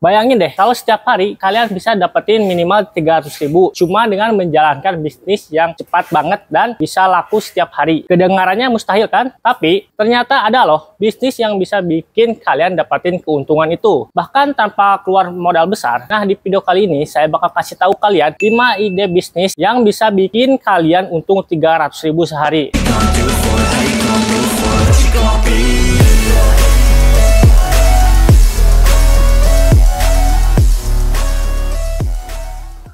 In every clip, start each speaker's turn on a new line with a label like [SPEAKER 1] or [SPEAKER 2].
[SPEAKER 1] Bayangin deh, kalau setiap hari kalian bisa dapetin minimal 300.000 cuma dengan menjalankan bisnis yang cepat banget dan bisa laku setiap hari. Kedengarannya mustahil kan? Tapi ternyata ada loh bisnis yang bisa bikin kalian dapetin keuntungan itu, bahkan tanpa keluar modal besar. Nah, di video kali ini saya bakal kasih tahu kalian 5 ide bisnis yang bisa bikin kalian untung 300.000 sehari.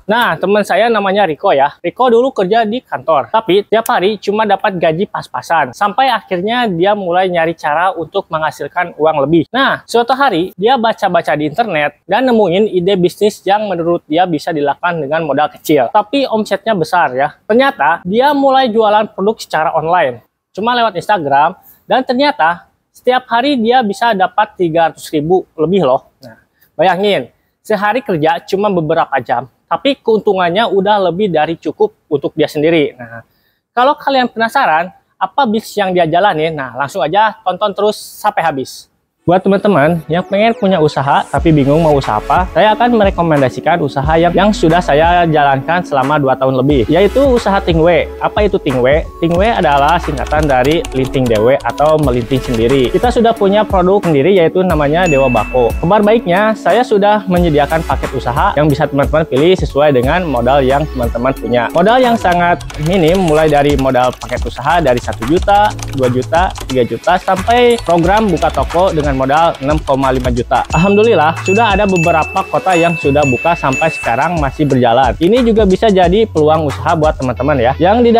[SPEAKER 1] Nah, teman saya namanya Riko ya. Riko dulu kerja di kantor, tapi tiap hari cuma dapat gaji pas-pasan. Sampai akhirnya dia mulai nyari cara untuk menghasilkan uang lebih. Nah, suatu hari dia baca-baca di internet dan nemuin ide bisnis yang menurut dia bisa dilakukan dengan modal kecil, tapi omsetnya besar ya. Ternyata dia mulai jualan produk secara online, cuma lewat Instagram, dan ternyata setiap hari dia bisa dapat 300.000 lebih loh. Nah, bayangin, sehari kerja cuma beberapa jam, tapi keuntungannya udah lebih dari cukup untuk dia sendiri. Nah, kalau kalian penasaran apa bisnis yang dia jalani, nah langsung aja tonton terus sampai habis. Buat teman-teman yang pengen punya usaha tapi bingung mau usaha apa, saya akan merekomendasikan usaha yang sudah saya jalankan selama 2 tahun lebih, yaitu usaha Tingwe. Apa itu Tingwe? Tingwe adalah singkatan dari linting dewe atau melinting sendiri. Kita sudah punya produk sendiri yaitu namanya Dewa Bako. Kabar baiknya, saya sudah menyediakan paket usaha yang bisa teman-teman pilih sesuai dengan modal yang teman-teman punya. Modal yang sangat minim, mulai dari modal paket usaha dari 1 juta, 2 juta, 3 juta, sampai program buka toko dengan modal 6,5 juta. Alhamdulillah, sudah ada beberapa kota yang sudah buka sampai sekarang masih berjalan. Ini juga bisa jadi peluang usaha buat teman-teman ya, yang di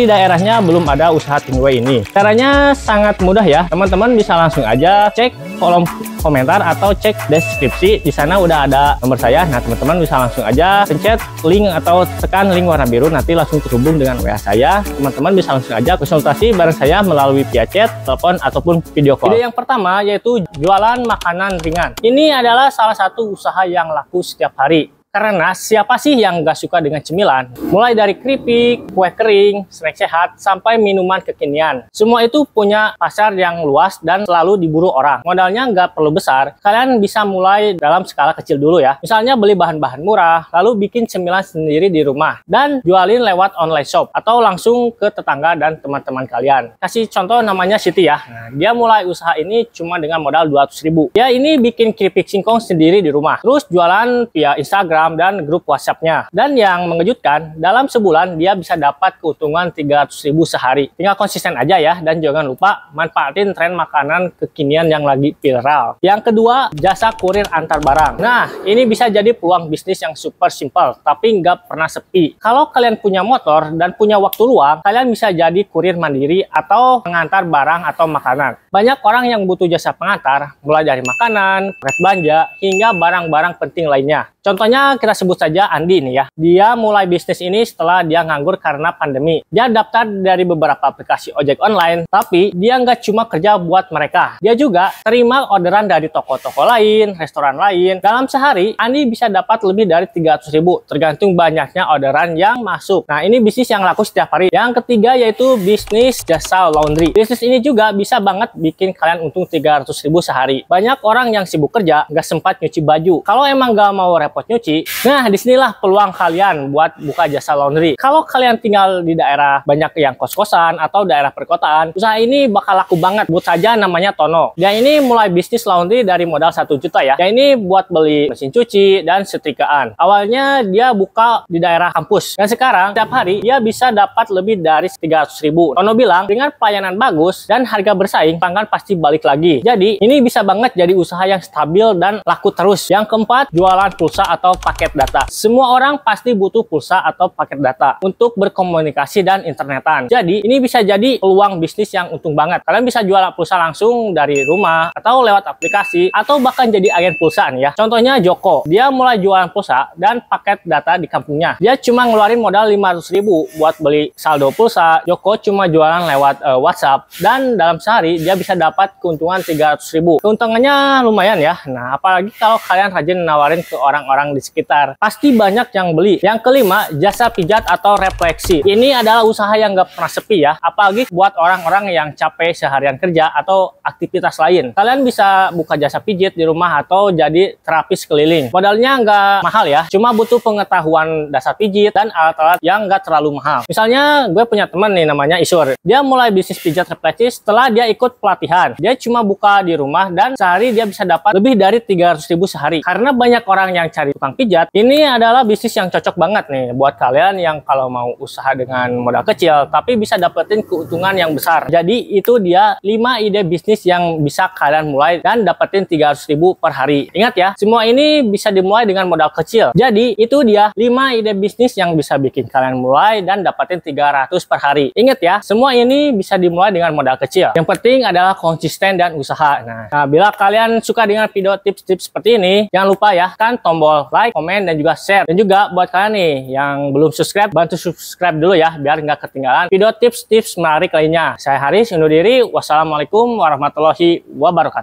[SPEAKER 1] daerahnya belum ada usaha Tingwe ini. Caranya sangat mudah ya. Teman-teman bisa langsung aja cek kolom komentar atau cek deskripsi. Di sana udah ada nomor saya. Nah, teman-teman bisa langsung aja pencet link atau tekan link warna biru, nanti langsung terhubung dengan WA saya. Teman-teman bisa langsung aja konsultasi bareng saya melalui via chat, telepon, ataupun video call. Ide yang pertama yaitu jualan makanan ringan. Ini adalah salah satu usaha yang laku setiap hari. Karena siapa sih yang gak suka dengan cemilan? Mulai dari keripik, kue kering, snack sehat, sampai minuman kekinian. Semua itu punya pasar yang luas dan selalu diburu orang. Modalnya nggak perlu besar. Kalian bisa mulai dalam skala kecil dulu ya. Misalnya beli bahan-bahan murah, lalu bikin cemilan sendiri di rumah. Dan jualin lewat online shop atau langsung ke tetangga dan teman-teman kalian. Kasih contoh namanya Siti ya. Nah, dia mulai usaha ini cuma dengan modal 200.000. Dia ini bikin keripik singkong sendiri di rumah. Terus jualan via Instagram dan grup WhatsApp-nya. Dan yang mengejutkan, dalam sebulan dia bisa dapat keuntungan 300.000 sehari. Tinggal konsisten aja ya, dan jangan lupa manfaatin tren makanan kekinian yang lagi viral. Yang kedua, jasa kurir antar barang. Nah, ini bisa jadi peluang bisnis yang super simple, tapi nggak pernah sepi. Kalau kalian punya motor dan punya waktu luang, kalian bisa jadi kurir mandiri atau pengantar barang atau makanan. Banyak orang yang butuh jasa pengantar, mulai dari makanan, paket belanja, hingga barang-barang penting lainnya. Contohnya kita sebut saja Andi nih ya. Dia mulai bisnis ini setelah dia nganggur karena pandemi. Dia daftar dari beberapa aplikasi ojek online, tapi dia nggak cuma kerja buat mereka. Dia juga terima orderan dari toko-toko lain, restoran lain. Dalam sehari, Andi bisa dapat lebih dari 300.000, tergantung banyaknya orderan yang masuk. Nah, ini bisnis yang laku setiap hari. Yang ketiga yaitu bisnis jasa laundry. Bisnis ini juga bisa banget bikin kalian untung 300.000 sehari. Banyak orang yang sibuk kerja, nggak sempat nyuci baju. Kalau emang nggak mau repot nyuci, nah disinilah peluang kalian buat buka jasa laundry. Kalau kalian tinggal di daerah banyak yang kos-kosan atau daerah perkotaan, usaha ini bakal laku banget. Sebut saja namanya Tono. Dia ini mulai bisnis laundry dari modal 1 juta ya. Dia ini buat beli mesin cuci dan setrikaan. Awalnya dia buka di daerah kampus, dan sekarang setiap hari dia bisa dapat lebih dari 300.000. Tono bilang dengan pelayanan bagus dan harga bersaing, pelanggan pasti balik lagi. Jadi ini bisa banget jadi usaha yang stabil dan laku terus. Yang keempat, jualan pulsa atau paket data. Semua orang pasti butuh pulsa atau paket data untuk berkomunikasi dan internetan. Jadi ini bisa jadi peluang bisnis yang untung banget. Kalian bisa jual pulsa langsung dari rumah atau lewat aplikasi, atau bahkan jadi agen pulsa nih ya. Contohnya Joko. Dia mulai jualan pulsa dan paket data di kampungnya. Dia cuma ngeluarin modal 500.000 buat beli saldo pulsa. Joko cuma jualan lewat WhatsApp, dan dalam sehari dia bisa dapat keuntungan 300.000. Keuntungannya lumayan ya. Nah, apalagi kalau kalian rajin nawarin ke orang-orang di sekitar. Pasti banyak yang beli. Yang kelima, jasa pijat atau refleksi. Ini adalah usaha yang nggak pernah sepi ya, apalagi buat orang-orang yang capek seharian kerja atau aktivitas lain. Kalian bisa buka jasa pijit di rumah atau jadi terapis keliling. Modalnya nggak mahal ya, cuma butuh pengetahuan dasar pijit dan alat-alat yang nggak terlalu mahal. Misalnya gue punya teman nih namanya Isur. Dia mulai bisnis pijat refleksi setelah dia ikut pelatihan. Dia cuma buka di rumah dan sehari dia bisa dapat lebih dari 300.000 sehari. Karena banyak orang yang cari tukang pijat, ini adalah bisnis yang cocok banget nih buat kalian yang kalau mau usaha dengan modal kecil tapi bisa dapetin keuntungan yang besar. Jadi itu dia 5 ide bisnis yang bisa kalian mulai dan dapetin 300.000 per hari. Ingat ya, semua ini bisa dimulai dengan modal kecil. Jadi itu dia 5 ide bisnis yang bisa bikin kalian mulai dan dapetin 300 per hari. Ingat ya, semua ini bisa dimulai dengan modal kecil. Yang penting adalah konsisten dan usaha. Nah, bila kalian suka dengan video tips-tips seperti ini, jangan lupa ya, tekan tombol like, komen, dan juga share. Dan juga buat kalian nih yang belum subscribe, bantu subscribe dulu ya, biar nggak ketinggalan video tips-tips menarik lainnya. Saya Haris, undur diri. Wassalamualaikum warahmatullahi wabarakatuh.